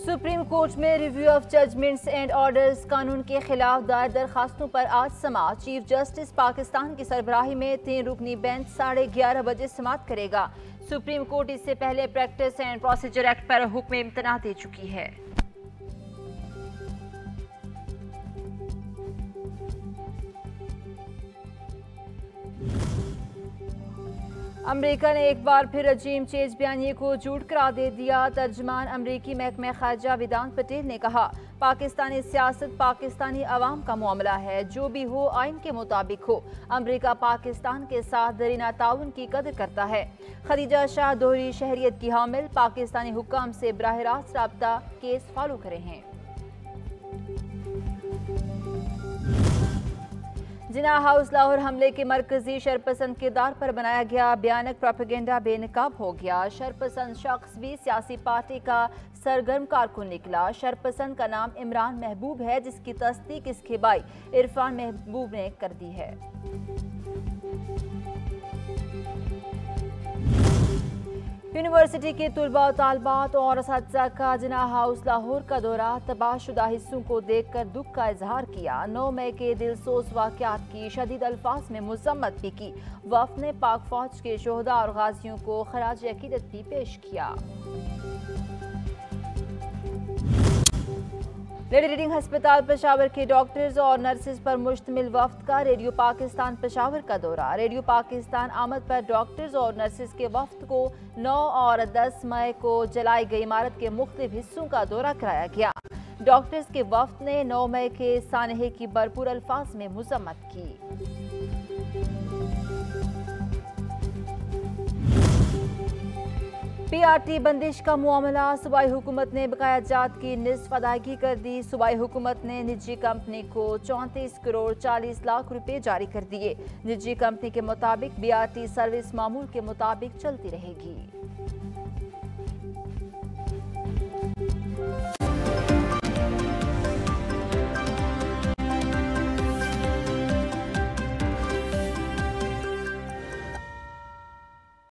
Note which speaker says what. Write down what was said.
Speaker 1: Supreme court में review of judgments and orders कानून के खिलाफ दायर दरखास्तों पर आज समाअत। चीफ जस्टिस पाकिस्तान की सरबराही में 3 रुकनी बेंच 11:30 बजे समाअत करेगा। सुप्रीम कोर्ट इससे पहले प्रैक्टिस एंड प्रोसीजर एक्ट पर हुक्म इम्तना दे चुकी है। अमेरिका ने एक बार फिर रजीम चेंज बयानिए को झूठ करार दे दिया। तर्जमान अमरीकी महकमा खारजा वेदांत पटेल ने कहा, पाकिस्तानी सियासत पाकिस्तानी अवाम का मामला है, जो भी हो आइन के मुताबिक हो। अमेरिका पाकिस्तान के साथ दरीना ताउन की कदर करता है। खदीजा शाह दोहरी शहरियत की हामिल, पाकिस्तानी हुक्काम से बराह रास्त राब्ता केस फॉलो करे हैं। जिन्ना हाउस लाहौर हमले के मरकजी शरपसंद किरदार पर बनाया गया भयानक प्रोपेगेंडा बेनकाब हो गया। शरपसंद शख्स भी सियासी पार्टी का सरगर्म कारकुन निकला। शरपसंद का नाम इमरान महबूब है, जिसकी तस्दीक इसके भाई इरफान महबूब ने कर दी है। यूनिवर्सिटी के तुलबा और तालबात और असातिज़ा का जिन्ना हाउस लाहौर का दौरा, तबाहशुदा हिस्सों को देखकर दुख का इजहार किया। 9 मई के दिलसोज वाक़यात की शदीद अल्फाज में मज़म्मत भी की। वफ़द ने पाक फौज के शोहदा और गाजियों को खराज अकीदत भी पेश किया। लेडी रीडिंग अस्पताल पेशावर के डॉक्टर्स और नर्सेज पर मुश्तमिल वफ्द का रेडियो पाकिस्तान पेशावर का दौरा। रेडियो पाकिस्तान आमद पर डॉक्टर्स और नर्सेज के वफ्द को 9 और 10 मई को जलाई गई इमारत के मुख्तलिफ हिस्सों का दौरा कराया गया। डॉक्टर्स के वफ्द ने 9 मई के सानहे की भरपूर अल्फाज में मज़म्मत की। PRT बंदिश का मामला, सूबाई हुकूमत ने बकाया जात की निस्फ अदायगी कर दी। सूबाई हुकूमत ने निजी कंपनी को 34 करोड़ 40 लाख रुपए जारी कर दिए। निजी कंपनी के मुताबिक BRT सर्विस मामूल के मुताबिक चलती रहेगी।